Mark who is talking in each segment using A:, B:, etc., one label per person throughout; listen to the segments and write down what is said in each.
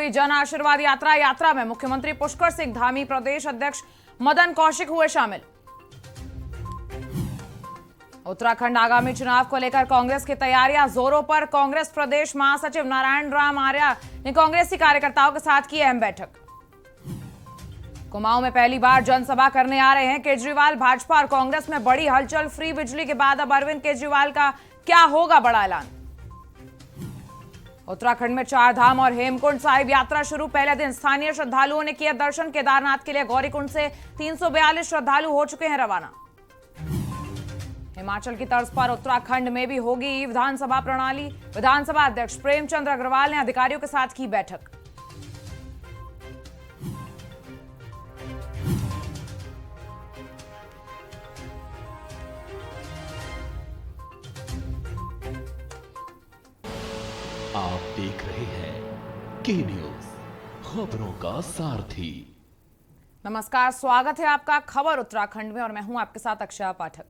A: हुई जन आशीर्वाद यात्रा में मुख्यमंत्री पुष्कर सिंह धामी, प्रदेश अध्यक्ष मदन कौशिक हुए शामिल। उत्तराखंड आगामी चुनाव को लेकर कांग्रेस की तैयारियां जोरों पर। कांग्रेस प्रदेश महासचिव नारायण राम आर्या ने कांग्रेसी कार्यकर्ताओं के साथ की अहम बैठक। कुमाऊं में पहली बार जनसभा करने आ रहे हैं केजरीवाल। भाजपा और कांग्रेस में बड़ी हलचल। फ्री बिजली के बाद अब अरविंद केजरीवाल का क्या होगा बड़ा ऐलान। उत्तराखंड में चार धाम और हेमकुंड साहिब यात्रा शुरू। पहले दिन स्थानीय श्रद्धालुओं ने किया दर्शन। केदारनाथ के लिए गौरीकुंड से 342 श्रद्धालु हो चुके हैं रवाना। हिमाचल की तर्ज पर उत्तराखंड में भी होगी विधानसभा प्रणाली। विधानसभा अध्यक्ष प्रेमचंद अग्रवाल ने अधिकारियों के साथ की बैठक।
B: आप देख रहे हैं के न्यूज, खबरों का सारथी।
A: नमस्कार, स्वागत है आपका खबर उत्तराखंड में और मैं हूं आपके साथ अक्षय पाठक।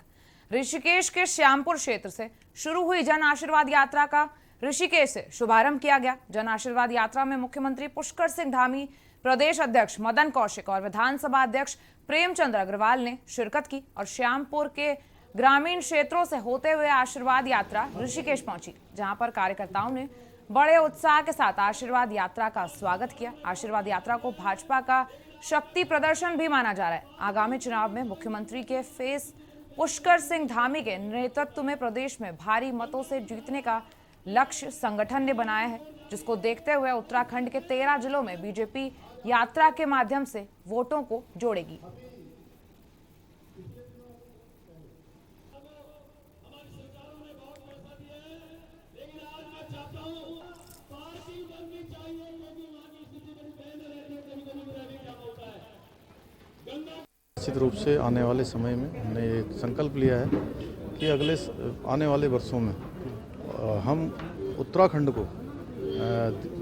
A: ऋषिकेश के श्यामपुर क्षेत्र से शुरू हुई जन आशीर्वाद यात्रा का ऋषिकेश से शुभारंभ किया गया। जन आशीर्वाद यात्रा में मुख्यमंत्री पुष्कर सिंह धामी, प्रदेश अध्यक्ष मदन कौशिक और विधानसभा अध्यक्ष प्रेमचंद अग्रवाल ने शिरकत की और श्यामपुर के ग्रामीण क्षेत्रों से होते हुए आशीर्वाद यात्रा ऋषिकेश पहुंची, जहां पर कार्यकर्ताओं ने बड़े उत्साह के साथ आशीर्वाद यात्रा का स्वागत किया। आशीर्वाद यात्रा को भाजपा का शक्ति प्रदर्शन भी माना जा रहा है। आगामी चुनाव में मुख्यमंत्री के फेस पुष्कर सिंह धामी के नेतृत्व में प्रदेश में भारी मतों से जीतने का लक्ष्य संगठन ने बनाया है, जिसको देखते हुए उत्तराखंड के 13 जिलों में बीजेपी यात्रा के माध्यम से वोटों को जोड़ेगी।
C: निश्चित रूप से आने वाले समय में हमने एक संकल्प लिया है कि अगले आने वाले वर्षों में हम उत्तराखंड को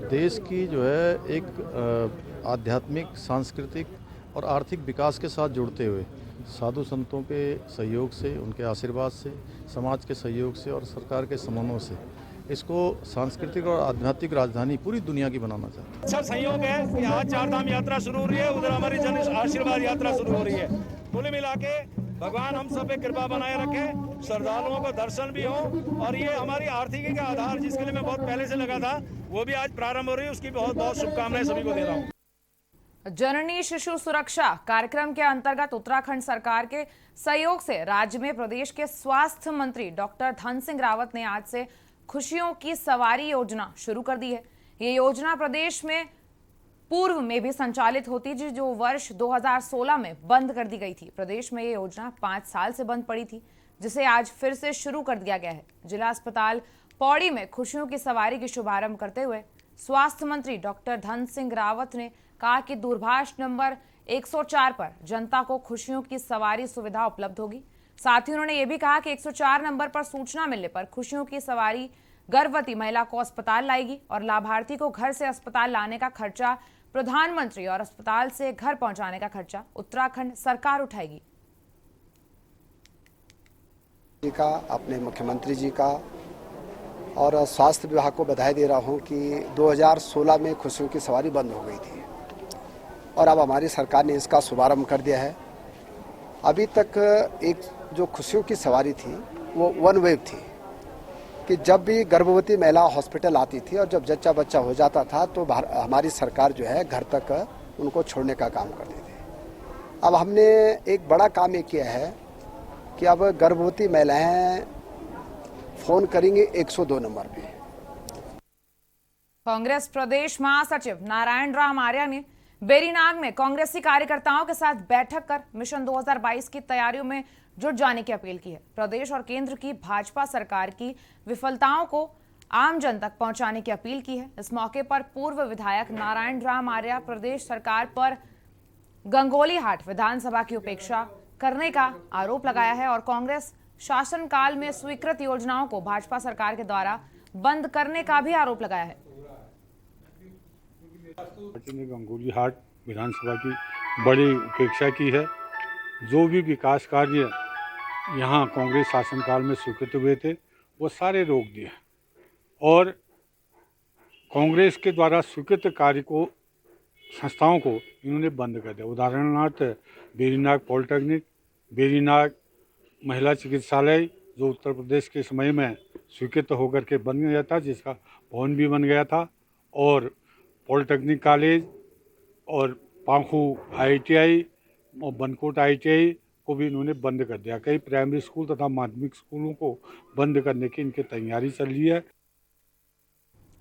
C: देश की जो है एक आध्यात्मिक, सांस्कृतिक और आर्थिक विकास के साथ जोड़ते हुए साधु संतों के सहयोग से, उनके आशीर्वाद से, समाज के सहयोग से और सरकार के समन्वय से इसको सांस्कृतिक और आध्यात्मिक राजधानी पूरी दुनिया की बनाना चाहते हैं।
D: अच्छा संयोग है कि आज चारधाम यात्रा शुरू हो रही है, उधर हमारी जन आशीर्वाद यात्रा शुरू हो रही है। कुल मिला के भगवान हम सब पे कृपा बनाए रखे, श्रद्धालुओं को दर्शन भी हो और ये हमारी आर्थिकी का आधार जिसके लिए मैं बहुत पहले से लगा था वो भी आज प्रारंभ हो रही है। उसकी बहुत बहुत शुभकामनाएं सभी को दे रहा हूँ।
A: जननी शिशु सुरक्षा कार्यक्रम के अंतर्गत उत्तराखंड सरकार के सहयोग से राज्य में प्रदेश के स्वास्थ्य मंत्री डॉक्टर धन सिंह रावत ने आज से खुशियों की सवारी योजना शुरू कर दी है। ये योजना प्रदेश में पूर्व में भी संचालित होती थी, जो वर्ष 2016 में बंद कर दी गई थी। प्रदेश में ये योजना 5 साल से बंद पड़ी थी, जिसे आज फिर से शुरू कर दिया गया है। जिला अस्पताल पौड़ी में खुशियों की सवारी की शुभारंभ करते हुए स्वास्थ्य मंत्री डॉक्टर धन सिंह रावत ने कहा कि दूरभाष नंबर 104 पर जनता को खुशियों की सवारी सुविधा उपलब्ध होगी। साथ ही उन्होंने ये भी कहा कि 104 नंबर पर सूचना मिलने पर खुशियों की सवारी गर्भवती महिला को अस्पताल लाएगी और लाभार्थी को घर से अस्पताल लाने का खर्चा प्रधानमंत्री और अस्पताल से घर पहुंचाने का खर्चा उत्तराखंड सरकार उठाएगी।
E: जी का, अपने मुख्यमंत्री जी का और स्वास्थ्य विभाग को बधाई दे रहा हूं कि 2016 में खुशियों की सवारी बंद हो गई थी और अब हमारी सरकार ने इसका शुभारंभ कर दिया है। अभी तक एक जो खुशियों की सवारी थी वो वन वेव थी कि जब भी गर्भवती महिला हॉस्पिटल आती थी और जब जच्चा बच्चा हो जाता था तो हमारी सरकार जो है घर तक उनको छोड़ने का काम करती थी। अब हमने एक बड़ा काम ये किया है कि अब गर्भवती महिलाएं फोन करेंगे 102 नंबर पे।
A: कांग्रेस प्रदेश महासचिव नारायण राम आर्या ने बेरीनाग में कांग्रेसी कार्यकर्ताओं के साथ बैठक कर मिशन 2022 की तैयारियों में जुट जाने की अपील की है। प्रदेश और केंद्र की भाजपा सरकार की विफलताओं को आम जन तक पहुंचाने की अपील की है। इस मौके पर पूर्व विधायक नारायण राम आर्या प्रदेश सरकार पर गंगोलीहाट विधानसभा की उपेक्षा करने का आरोप लगाया है और कांग्रेस शासनकाल में स्वीकृत योजनाओं को भाजपा सरकार के द्वारा बंद करने का भी आरोप लगाया है।
F: पार्टी ने गंगोलीहाट विधानसभा की बड़ी उपेक्षा की है। जो भी विकास कार्य यहाँ कांग्रेस शासनकाल में स्वीकृत हुए थे वो सारे रोक दिए और कांग्रेस के द्वारा स्वीकृत कार्य को, संस्थाओं को इन्होंने बंद कर दिया। उदाहरणार्थ बेरीनाग पॉलिटेक्निक, बेरीनाग महिला चिकित्सालय, जो उत्तर प्रदेश के समय में स्वीकृत होकर के बन गया था, जिसका भवन भी बन गया था, और पॉलिटेक्निक कॉलेज और पाखू ITI और बनकोट ITI को भी इन्होंने बंद कर दिया। कई प्राइमरी स्कूल तथा माध्यमिक स्कूलों को बंद करने की इनकी तैयारी चल रही है।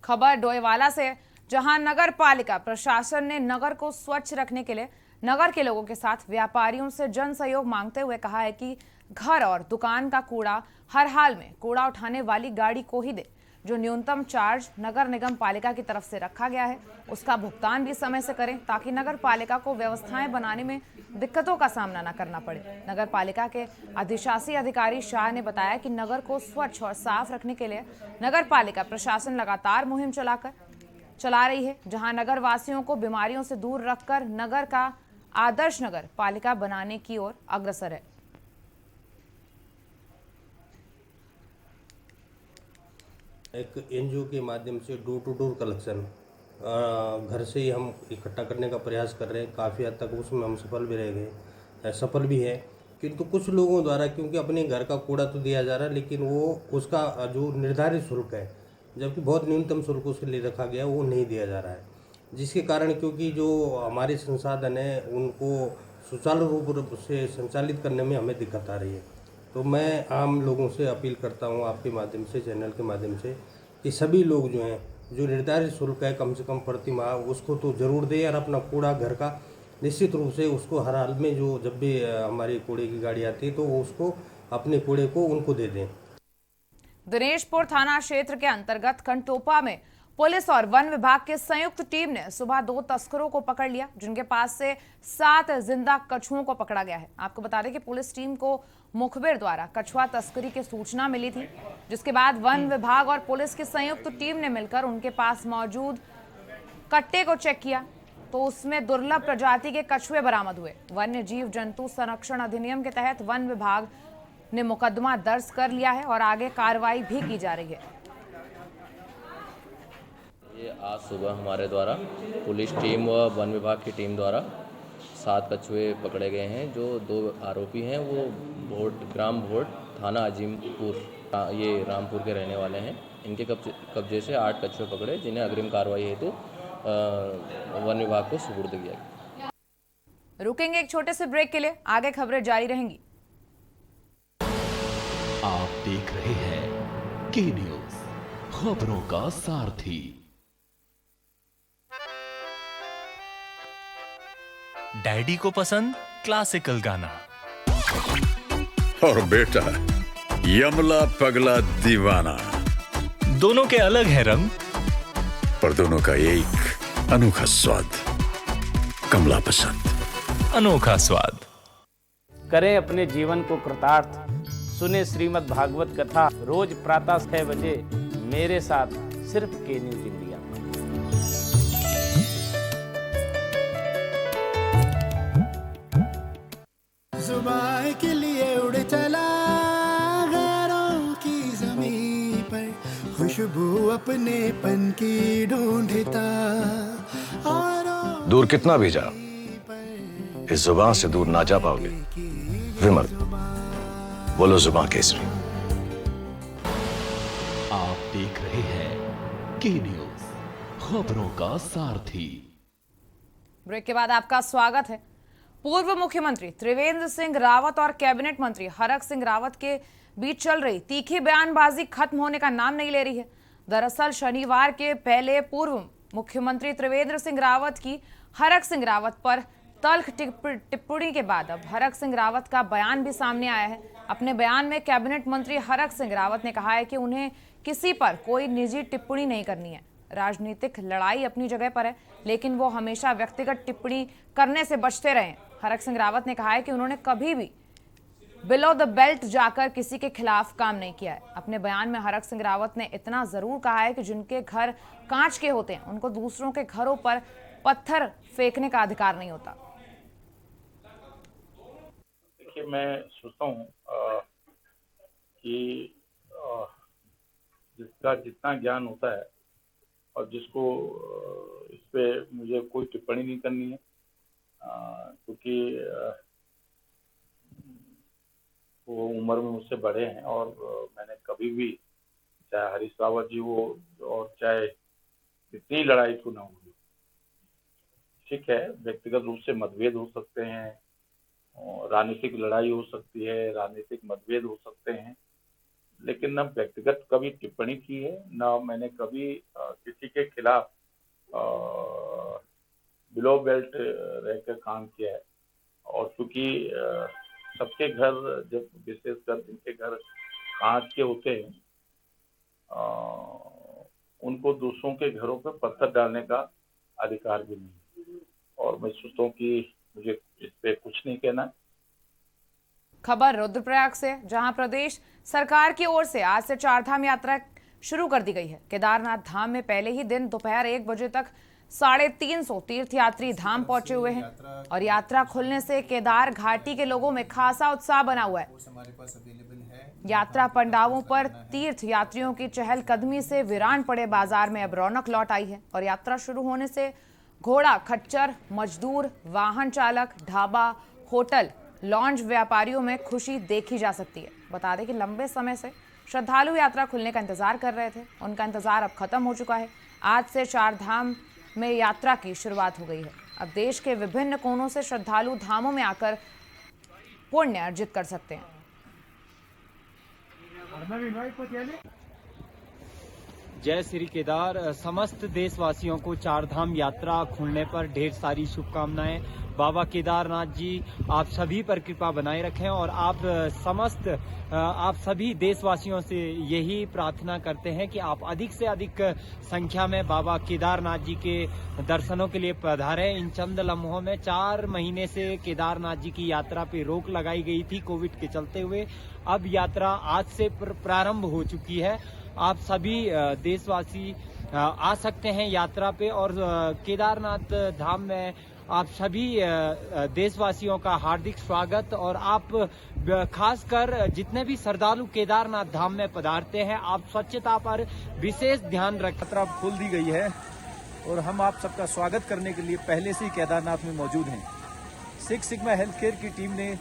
A: खबर डोईवाला से, जहां नगर पालिका प्रशासन ने नगर को स्वच्छ रखने के लिए नगर के लोगों के साथ व्यापारियों से जन सहयोग मांगते हुए कहा है कि घर और दुकान का कूड़ा हर हाल में कूड़ा उठाने वाली गाड़ी को ही दे। जो न्यूनतम चार्ज नगर निगम पालिका की तरफ से रखा गया है उसका भुगतान भी समय से करें, ताकि नगर पालिका को व्यवस्थाएं बनाने में दिक्कतों का सामना न करना पड़े। नगर पालिका के अधिशासी अधिकारी शाह ने बताया कि नगर को स्वच्छ और साफ रखने के लिए नगर पालिका प्रशासन लगातार मुहिम चला रही है, जहां नगर वासियों को बीमारियों से दूर रखकर नगर का आदर्श नगर पालिका बनाने की ओर अग्रसर है।
G: एक NGO के माध्यम से डोर टू डोर कलेक्शन घर से ही हम इकट्ठा करने का प्रयास कर रहे हैं। काफ़ी हद तक उसमें हम सफल भी रह गए, सफल भी है। किंतु कुछ लोगों द्वारा, क्योंकि अपने घर का कूड़ा तो दिया जा रहा है, लेकिन वो उसका जो निर्धारित शुल्क है, जबकि बहुत न्यूनतम शुल्क उसके लिए रखा गया, वो नहीं दिया जा रहा है। जिसके कारण, क्योंकि जो हमारे संसाधन हैं उनको सुचारू रूप से संचालित करने में हमें दिक्कत आ रही है। तो मैं आम लोगों से अपील करता हूं, आपके माध्यम से, चैनल के माध्यम से, कि सभी लोग जो हैं, जो निर्धारित शुल्क है कम से कम प्रति माह उसको तो ज़रूर दें, और अपना कूड़ा घर का निश्चित रूप से उसको हर हाल में, जो जब भी हमारी कूड़े की गाड़ी आती है तो उसको अपने कूड़े को उनको दे दें।
A: दिनेशपुर थाना क्षेत्र के अंतर्गत खंडटोपा में पुलिस और वन विभाग की संयुक्त टीम ने सुबह 2 तस्करों को पकड़ लिया, जिनके पास से 7 जिंदा कछुओं को पकड़ा गया है। आपको बता दें कि पुलिस टीम को मुखबिर द्वारा कछुआ तस्करी की सूचना मिली थी, जिसके बाद वन विभाग और पुलिस की संयुक्त टीम ने मिलकर उनके पास मौजूद कट्टे को चेक किया तो उसमें दुर्लभ प्रजाति के कछुए बरामद हुए। वन्य जीव जंतु संरक्षण अधिनियम के तहत वन विभाग ने मुकदमा दर्ज कर लिया है और आगे कार्रवाई भी की जा रही है।
H: ये आज सुबह हमारे द्वारा पुलिस टीम व वन विभाग की टीम द्वारा 7 कछुए पकड़े गए हैं। जो 2 आरोपी हैं वो ग्राम भोट, थाना अजीमपुर, ये रामपुर के रहने वाले हैं। इनके कब्जे से 8 कछुए पकड़े, जिन्हें अग्रिम कार्रवाई हेतु वन विभाग को सुपुर्द किया गया।
A: रुकेंगे एक छोटे से ब्रेक के लिए, आगे खबरें जारी रहेंगी।
B: आप देख रहे हैं के न्यूज, खबरों का सारथी।
I: डैडी को पसंद क्लासिकल गाना,
J: और बेटा यमला पगला दीवाना।
I: दोनों के अलग है रंग,
J: पर दोनों का एक अनोखा स्वाद। कमला पसंद,
I: अनोखा स्वाद।
K: करें अपने जीवन को कृतार्थ, सुने श्रीमद् भागवत कथा रोज प्रातः 6 बजे मेरे साथ, सिर्फ के न्यूज इंडिया।
L: जुबान के लिए उड़ चला गैरों की ज़मीं पर, खुशबू अपने पन की ढूंढता।
M: दूर कितना भी जा, इस जुबान से दूर ना जा पाओगे। विमल, बोलो जुबान केसरी।
B: आप देख रहे हैं के न्यूज, खबरों का सारथी।
A: ब्रेक के बाद आपका स्वागत है। पूर्व मुख्यमंत्री त्रिवेंद्र सिंह रावत और कैबिनेट मंत्री हरक सिंह रावत के बीच चल रही तीखी बयानबाजी खत्म होने का नाम नहीं ले रही है। दरअसल शनिवार के पहले पूर्व मुख्यमंत्री त्रिवेंद्र सिंह रावत की हरक सिंह रावत पर तल्ख टिप्पणी के बाद अब हरक सिंह रावत का बयान भी सामने आया है। अपने बयान में कैबिनेट मंत्री हरक सिंह रावत ने कहा है कि उन्हें किसी पर कोई निजी टिप्पणी नहीं करनी है। राजनीतिक लड़ाई अपनी जगह पर है, लेकिन वो हमेशा व्यक्तिगत टिप्पणी करने से बचते रहे। हरक सिंह रावत ने कहा है कि उन्होंने कभी भी बिलो द बेल्ट जाकर किसी के खिलाफ काम नहीं किया है। अपने बयान में हरक सिंह रावत ने इतना जरूर कहा है कि जिनके घर कांच के होते हैं उनको दूसरों के घरों पर पत्थर फेंकने का अधिकार नहीं होता।
F: देखिए, मैं सोचता हूँ कि जिसका जितना ज्ञान होता है और जिसको इस पे मुझे कोई टिप्पणी नहीं करनी है, क्योंकि वो उम्र में मुझसे बड़े हैं और मैंने कभी भी, चाहे हरीश रावत जी हो और चाहे कितनी लड़ाई क्यों ना हुई, ठीक है, व्यक्तिगत रूप से मतभेद हो सकते हैं, राजनीतिक लड़ाई हो सकती है, राजनीतिक मतभेद हो सकते हैं, लेकिन न व्यक्तिगत कभी टिप्पणी की है, न मैंने कभी किसी के खिलाफ बिलो बेल्ट रहकर काम किया है। और क्योंकि सबके घर, जब विशेषकर जिनके घर कांच के होते हैं, उनको दूसरों के घरों पर पत्थर डालने का अधिकार भी नहीं, और मैं सोचता हूँ कि मुझे इस पे कुछ नहीं कहना।
A: खबर रुद्रप्रयाग से, जहां प्रदेश सरकार की ओर से आज से चारधाम यात्रा शुरू कर दी गई है। केदारनाथ धाम में पहले ही दिन दोपहर 1 बजे तक 350 तीर्थयात्री धाम पहुंचे हुए हैं और यात्रा खुलने से केदार घाटी के लोगों में खासा उत्साह बना हुआ है। यात्रा पंडालों पर तीर्थ यात्रियों की चहलकदमी से वीरान पड़े बाजार में अब रौनक लौट आई है और यात्रा शुरू होने से घोड़ा, खच्चर, मजदूर, वाहन चालक, ढाबा, होटल, लॉन्ज व्यापारियों में खुशी देखी जा सकती है। बता दें कि लंबे समय से श्रद्धालु यात्रा खुलने का इंतजार कर रहे थे, उनका इंतजार अब खत्म हो चुका है। आज से चारधाम में यात्रा की शुरुआत हो गई है। अब देश के विभिन्न कोनों से श्रद्धालु धामों में आकर पुण्य अर्जित कर सकते हैं।
N: जय श्री केदार। समस्त देशवासियों को चारधाम यात्रा खुलने पर ढेर सारी शुभकामनाएं। बाबा केदारनाथ जी आप सभी पर कृपा बनाए रखें और आप सभी देशवासियों से यही प्रार्थना करते हैं कि आप अधिक से अधिक संख्या में बाबा केदारनाथ जी के दर्शनों के लिए पधारें। इन चंद लम्हों में 4 महीने से केदारनाथ जी की यात्रा पे रोक लगाई गई थी कोविड के चलते हुए। अब यात्रा आज से प्रारंभ हो चुकी है। आप सभी देशवासी आ सकते हैं यात्रा पे और केदारनाथ धाम में आप सभी देशवासियों का हार्दिक स्वागत। और आप खासकर जितने भी श्रद्धालु केदारनाथ धाम में पधारते हैं, आप स्वच्छता पर विशेष ध्यान रखें।
O: यात्रा खोल दी गई है और हम आप सबका स्वागत करने के लिए पहले से ही केदारनाथ में मौजूद हैं। सिक्स सिग्मा हेल्थ केयर की टीम ने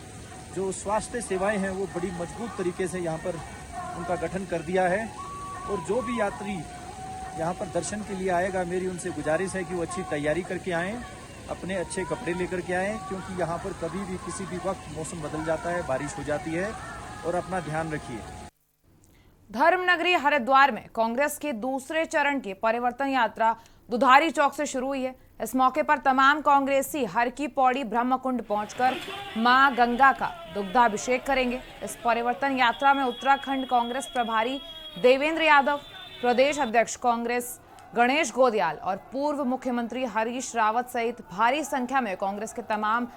O: जो स्वास्थ्य सेवाएं हैं वो बड़ी मजबूत तरीके से यहाँ पर उनका गठन कर दिया है और जो भी यात्री यहाँ पर दर्शन के लिए आएगा, मेरी उनसे गुजारिश है कि वो अच्छी तैयारी करके आएँ, अपने अच्छे कपड़े लेकर के आएँ, क्योंकि यहाँ पर कभी भी किसी भी वक्त मौसम बदल जाता है, बारिश हो जाती है, और अपना ध्यान रखिए।
A: धर्मनगरी हरिद्वार में कांग्रेस के दूसरे चरण की परिवर्तन यात्रा दुधारी चौक से शुरू हुई है। इस मौके पर तमाम कांग्रेसी हर की पौड़ी ब्रह्मकुंड पहुंचकर मां गंगा का दुग्धाभिषेक करेंगे। इस परिवर्तन यात्रा में उत्तराखंड कांग्रेस प्रभारी देवेंद्र यादव, प्रदेश अध्यक्ष कांग्रेस गणेश गोदियाल और पूर्व मुख्यमंत्री हरीश रावत सहित भारी संख्या में कांग्रेस के तमाम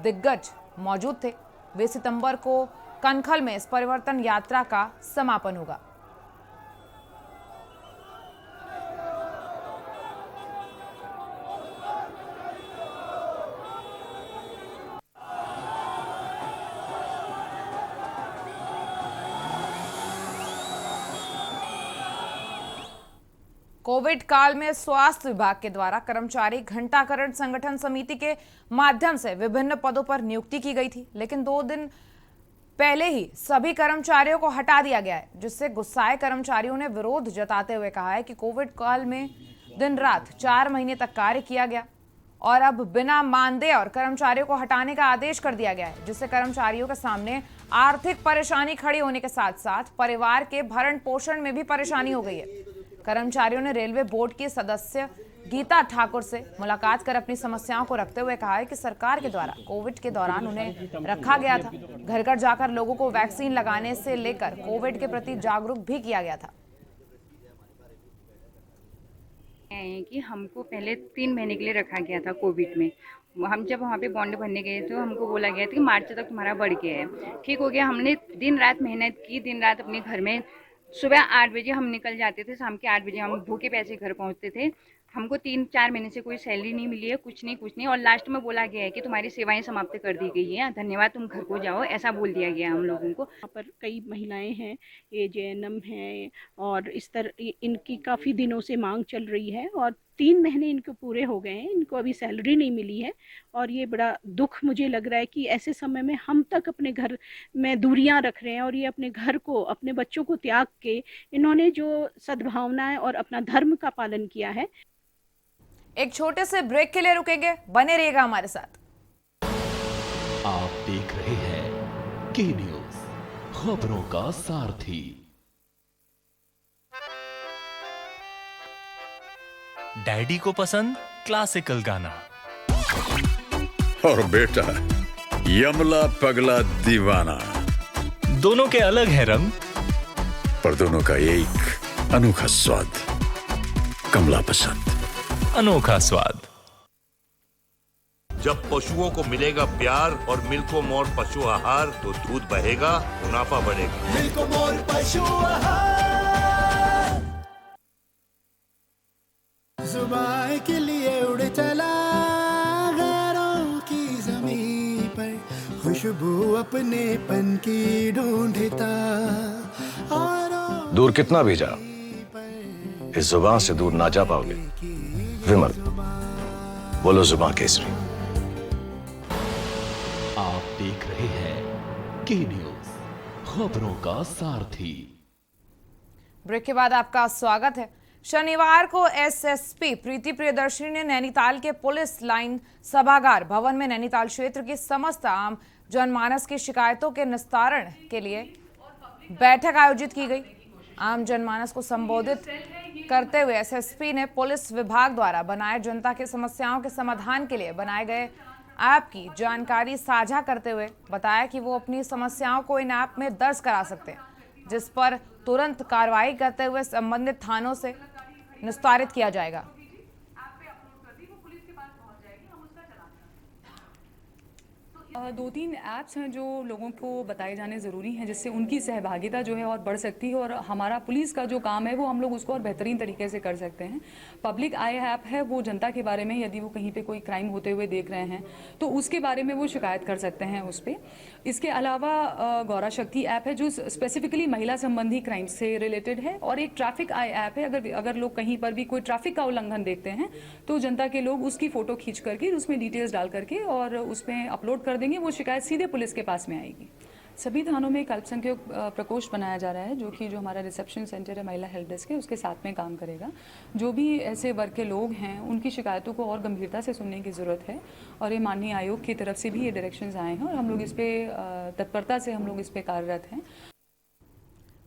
A: दिग्गज मौजूद थे। 20 सितंबर को कनखल में इस परिवर्तन यात्रा का समापन होगा। कोविड काल में स्वास्थ्य विभाग के द्वारा कर्मचारी घंटाकरण संगठन समिति के माध्यम से विभिन्न पदों पर नियुक्ति की गई थी, लेकिन 2 दिन पहले ही सभी कर्मचारियों को हटा दिया गया है, जिससे गुस्साए कर्मचारियों ने विरोध जताते हुए कहा है कि कोविड काल में दिन रात 4 महीने तक कार्य किया गया और अब बिना मानदेय और कर्मचारियों को हटाने का आदेश कर दिया गया है, जिससे कर्मचारियों के सामने आर्थिक परेशानी खड़ी होने के साथ साथ परिवार के भरण पोषण में भी परेशानी हो गई है। कर्मचारियों ने रेलवे बोर्ड की सदस्य गीता ठाकुर से मुलाकात कर अपनी समस्याओं को रखते हुए कहा है कि सरकार के द्वारा कोविड के दौरान उन्हें रखा गया था, घर घर जाकर लोगों को वैक्सीन लगाने से लेकर कोविड के प्रति जागरूक भी किया गया था।
P: कि हमको पहले 3 महीने के लिए रखा गया था कोविड में। हम जब वहाँ पे बॉन्ड भरने गए तो हमको बोला गया था कि मार्च तक तुम्हारा बढ़ गया है। ठीक हो गया, हमने दिन रात मेहनत की, दिन रात अपने घर में सुबह 8 बजे हम निकल जाते थे, शाम के 8 बजे हम भूखे प्यासे घर पहुंचते थे। हमको 3-4 महीने से कोई सैलरी नहीं मिली है, कुछ नहीं और लास्ट में बोला गया है कि तुम्हारी सेवाएं समाप्त कर दी गई हैं, धन्यवाद, तुम घर को जाओ, ऐसा बोल दिया गया हम लोगों को।
Q: यहाँ पर कई महिलाएं हैं, AJNM हैं और इस तरह इनकी काफ़ी दिनों से मांग चल रही है और 3 महीने इनको पूरे हो गए हैं, इनको अभी सैलरी नहीं मिली है और ये बड़ा दुख मुझे लग रहा है कि ऐसे समय में हम तक अपने घर में दूरियां रख रहे हैं और ये अपने घर को, अपने बच्चों को त्याग के इन्होंने जो सद्भावनाएं और अपना धर्म का पालन किया है।
A: एक छोटे से ब्रेक के लिए रुकेंगे, बने रहिएगा हमारे साथ।
B: आप देख रहे हैं के न्यूज, खबरों का सारथी।
I: डैडी को पसंद क्लासिकल गाना
J: और बेटा यमला पगला दीवाना।
I: दोनों के अलग है रंग,
J: पर दोनों का एक अनोखा स्वाद। कमला पसंद,
I: अनोखा स्वाद।
R: जब पशुओं को मिलेगा प्यार और मिल्को मोर पशु आहार तो दूध बहेगा, मुनाफा बढ़ेगा।
L: मिल्को मोर पशु आहार। जुबान के लिए उड़ चला गैरों की ज़मीं पर, खुशबू अपने पन की ढूंढता।
M: दूर कितना भी जा, इस जुबान से दूर ना जा पाओगे। विमल, बोलो जुबान केसरी।
B: आप देख रहे हैं के न्यूज, खबरों का सारथी।
A: ब्रेक के बाद आपका स्वागत है। शनिवार को एसएसपी प्रीति प्रियदर्शनी ने नैनीताल के पुलिस लाइन सभागार भवन में नैनीताल क्षेत्र की समस्त आम जनमानस की शिकायतों के निस्तारण के लिए बैठक आयोजित की गई। आम जनमानस को संबोधित करते हुए एसएसपी ने पुलिस विभाग द्वारा बनाए जनता की समस्याओं के समाधान के लिए बनाए गए ऐप की जानकारी साझा करते हुए बताया कि वो अपनी समस्याओं को इन ऐप में दर्ज करा सकते हैं, जिस पर तुरंत कार्रवाई करते हुए संबंधित थानों से निस्तारित किया जाएगा।
S: 2-3 ऐप्स हैं जो लोगों को बताए जाने ज़रूरी हैं, जिससे उनकी सहभागिता जो है और बढ़ सकती है और हमारा पुलिस का जो काम है वो हम लोग उसको और बेहतरीन तरीके से कर सकते हैं। पब्लिक आई ऐप है, वो जनता के बारे में यदि वो कहीं पे कोई क्राइम होते हुए देख रहे हैं तो उसके बारे में वो शिकायत कर सकते हैं उस पर। इसके अलावा गौरा शक्ति ऐप है जो स्पेसिफिकली महिला संबंधी क्राइम से रिलेटेड है, और एक ट्रैफिक आई ऐप है। अगर लोग कहीं पर भी कोई ट्रैफिक का उल्लंघन देखते हैं तो जनता के लोग उसकी फ़ोटो खींच करके उसमें डिटेल्स डाल करके और उसमें अपलोड कर देंगे, वो शिकायत सीधे पुलिस के पास में आएगी। सभी थानों में एक अल्पसंख्यक प्रकोष्ठ बनाया जा रहा है जो हमारा रिसेप्शन सेंटर है, महिला हेल्प डेस्क है, उसके साथ में काम करेगा। जो भी ऐसे वर्ग के लोग हैं उनकी शिकायतों को और गंभीरता से सुनने की ज़रूरत है, और ये माननीय आयोग की तरफ से भी ये डायरेक्शंस आए हैं और हम लोग इस पर तत्परता से हम लोग इस पर कार्यरत हैं।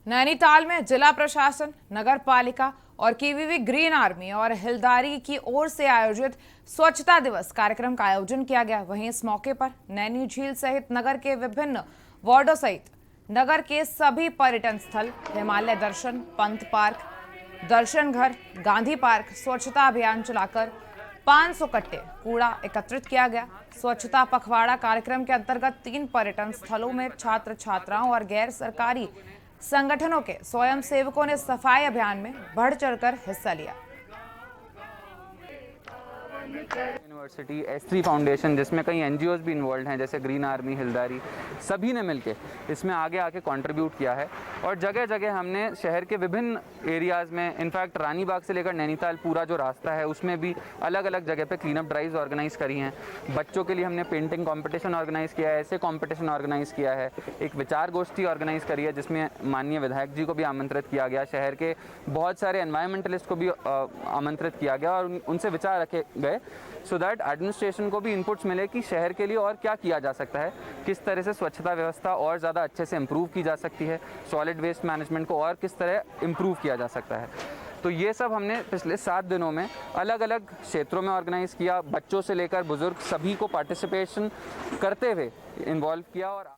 A: नैनीताल में जिला प्रशासन, नगर पालिका और केवीवी ग्रीन आर्मी और हिलदारी की ओर से आयोजित स्वच्छता दिवस कार्यक्रम का आयोजन किया गया। वहीं इस मौके पर नैनी झील सहित नगर के विभिन्न वार्डों सहित नगर के सभी पर्यटन स्थल, हिमालय दर्शन, पंत पार्क, दर्शन घर, गांधी पार्क स्वच्छता अभियान चलाकर 500 कट्टे कूड़ा एकत्रित किया गया। स्वच्छता पखवाड़ा कार्यक्रम के अंतर्गत 3 पर्यटन स्थलों में छात्र छात्राओं और गैर सरकारी संगठनों के स्वयं सेवकों ने सफाई अभियान में बढ़ चढ़कर हिस्सा लिया।
T: यूनिवर्सिटी, S3 फाउंडेशन, जिसमें कई NGOs भी इन्वॉल्व हैं, जैसे ग्रीन आर्मी, हिलदारी, सभी ने मिलके इसमें आगे आके कंट्रीब्यूट किया है। और जगह जगह हमने शहर के विभिन्न एरियाज़ में, इनफैक्ट रानी बाग से लेकर नैनीताल पूरा जो रास्ता है उसमें भी अलग अलग जगह पे क्लीन अप ड्राइव्स ऑर्गेनाइज करी हैं। बच्चों के लिए हमने पेंटिंग कंपटीशन ऑर्गेनाइज किया है, ऐसे कंपटीशन ऑर्गेनाइज किया है, एक विचार गोष्ठी ऑर्गेनाइज करी है जिसमें माननीय विधायक जी को भी आमंत्रित किया गया, शहर के बहुत सारे एनवायरमेंटलिस्ट को भी आमंत्रित किया गया और उनसे विचार रखे गए, सो दैट एडमिनिस्ट्रेशन को भी इनपुट्स मिले कि शहर के लिए और क्या किया जा सकता है, किस तरह से स्वच्छता व्यवस्था और ज़्यादा अच्छे से इम्प्रूव की जा सकती है, सॉलिड वेस्ट मैनेजमेंट को और किस तरह इम्प्रूव किया जा सकता है। तो ये सब हमने पिछले 7 दिनों में अलग अलग क्षेत्रों में ऑर्गेनाइज किया, बच्चों से लेकर बुजुर्ग सभी को पार्टिसिपेशन करते हुए इन्वॉल्व किया। और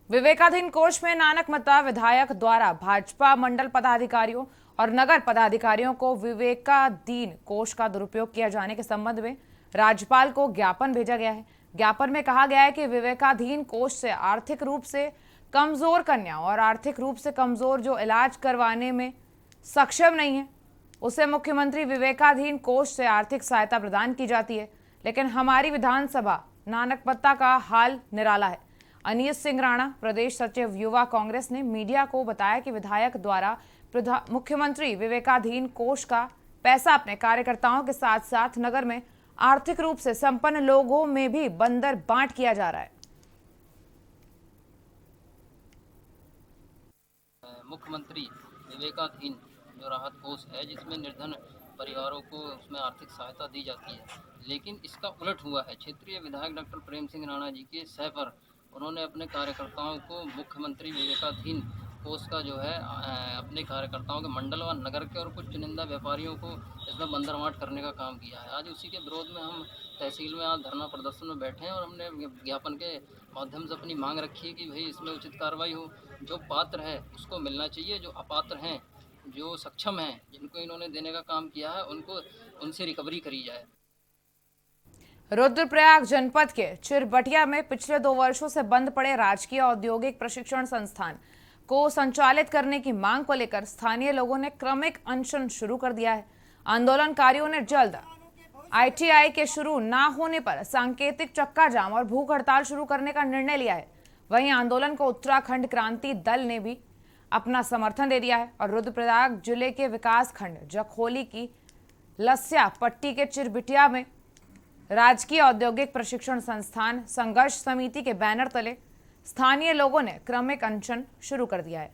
A: विवेकाधीन कोष में नानक मता विधायक द्वारा भाजपा मंडल पदाधिकारियों और नगर पदाधिकारियों को विवेकाधीन कोष का दुरुपयोग किया जाने के संबंध में राज्यपाल को ज्ञापन भेजा गया है। ज्ञापन में कहा गया है कि विवेकाधीन कोष से आर्थिक रूप से कमजोर कन्या और आर्थिक रूप से कमजोर जो इलाज करवाने में सक्षम नहीं है, उसे मुख्यमंत्री विवेकाधीन कोष से आर्थिक सहायता प्रदान की जाती है। लेकिन हमारी विधानसभा नानकपत्ता का हाल निराला है। अनीस सिंह राणा, प्रदेश सचिव युवा कांग्रेस, ने मीडिया को बताया कि विधायक द्वारा मुख्यमंत्री विवेकाधीन कोष का पैसा अपने कार्यकर्ताओं के साथ साथ नगर में आर्थिक रूप से संपन्न लोगों में भी बंदर बांट किया जा रहा है।
U: मुख्यमंत्री विवेकाधीन जो राहत कोष है, जिसमें निर्धन परिवारों को उसमें आर्थिक सहायता दी जाती है, लेकिन इसका उलट हुआ है। क्षेत्रीय विधायक डॉक्टर प्रेम सिंह राणा जी के सह पर उन्होंने अपने कार्यकर्ताओं को मुख्यमंत्री विवेकाधीन कोष का जो है अपने कार्यकर्ताओं के मंडल व नगर के और कुछ चुनिंदा व्यापारियों को इसमें बंदरवाट करने का काम किया है। आज उसी के विरोध में हम तहसील में आज धरना प्रदर्शन में बैठे हैं और हमने ज्ञापन के माध्यम से अपनी मांग रखी है कि भाई इसमें उचित कार्रवाई हो। जो पात्र है उसको मिलना चाहिए, जो अपात्र हैं, जो सक्षम हैं, जिनको इन्होंने देने का काम किया है, उनसे रिकवरी करी जाए।
A: रुद्रप्रयाग जनपद के चिरबटिया में पिछले 2 वर्षों से बंद पड़े राजकीय औद्योगिक प्रशिक्षण संस्थान को संचालित करने की मांग को लेकर स्थानीय लोगों ने क्रमिक अनशन शुरू कर दिया है। आंदोलनकारियों ने जल्द ITI के शुरू न होने पर सांकेतिक चक्का जाम और भूख हड़ताल शुरू करने का निर्णय लिया है। वहीं आंदोलन को उत्तराखंड क्रांति दल ने भी अपना समर्थन दे दिया है और रुद्रप्रयाग जिले के विकास खंड जखोली की लस्या पट्टी के चिरबिटिया में राजकीय औद्योगिक प्रशिक्षण संस्थान संघर्ष समिति के बैनर तले स्थानीय लोगों ने क्रमिक अनशन शुरू कर दिया है।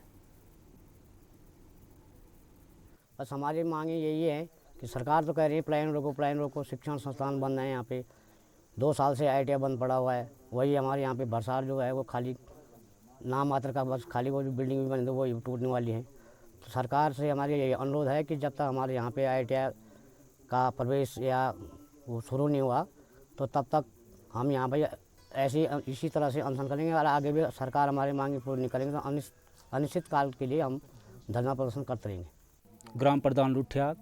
V: बस हमारी मांगे यही है कि सरकार तो कह रही है प्लान रोको, शिक्षण संस्थान बंद है। यहाँ पे 2 साल से ITI बंद पड़ा हुआ है। वही हमारे यहाँ पे भरसार जो है वो खाली नाम मात्र का, बस खाली वो जो बिल्डिंग भी बनी थी वो टूटने वाली है। तो सरकार से हमारे यही अनुरोध है कि जब तक हमारे यहाँ पे ITI का प्रवेश या वो शुरू नहीं हुआ तो तब तक हम यहाँ पर इसी तरह से अनशन करेंगे और आगे भी सरकार हमारी मांगे पूरी नहीं करेंगे तो अनिश्चित काल के लिए हम धरना प्रदर्शन करते रहेंगे।
W: ग्राम प्रधान रुठिया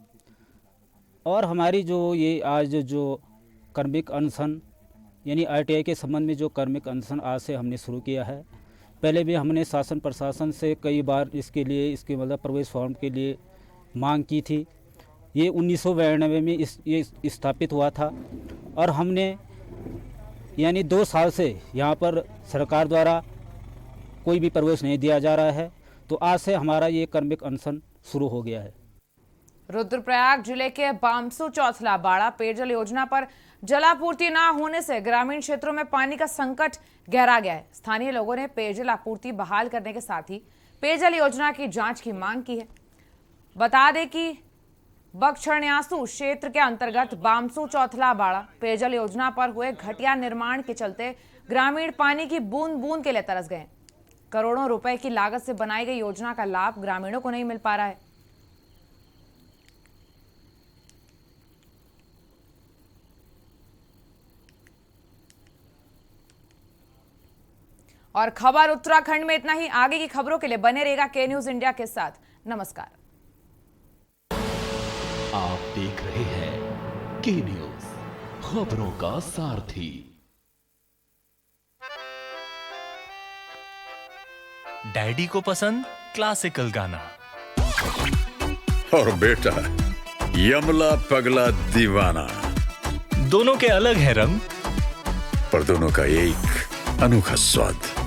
W: और हमारी जो ये आज जो कर्मिक अनशन यानी ITI के संबंध में जो कर्मिक अनशन आज से हमने शुरू किया है। पहले भी हमने शासन प्रशासन से कई बार इसके मतलब प्रवेश फॉर्म के लिए मांग की थी। ये 1992 में ये स्थापित हुआ था और हमने यानी 2 साल से यहाँ पर सरकार द्वारा कोई भी प्रवेश नहीं दिया जा रहा है। तो आज से हमारा ये कर्मिक अनशन शुरू हो गया है।
A: रुद्रप्रयाग जिले के बामसू चौथला बाड़ा पेयजल योजना पर जलापूर्ति न होने से ग्रामीण क्षेत्रों में पानी का संकट गहरा गया है। स्थानीय लोगों ने पेयजल आपूर्ति बहाल करने के साथ ही पेयजल योजना की जांच की मांग की है। बता दें कि बगछण्यासू क्षेत्र के अंतर्गत बामसू चौथला बाड़ा पेयजल योजना पर हुए घटिया निर्माण के चलते ग्रामीण पानी की बूंद बूंद के लिए तरस गए। करोड़ों रुपए की लागत से बनाई गई योजना का लाभ ग्रामीणों को नहीं मिल पा रहा है। और खबर उत्तराखंड में इतना ही। आगे की खबरों के लिए बने रहेगा के न्यूज इंडिया के साथ। नमस्कार।
B: आप देख रहे हैं के न्यूज, खबरों का सारथी।
I: डैडी को पसंद क्लासिकल गाना
J: और बेटा यमला पगला दीवाना।
I: दोनों के अलग है रंग,
J: पर दोनों का एक अनोखा स्वाद।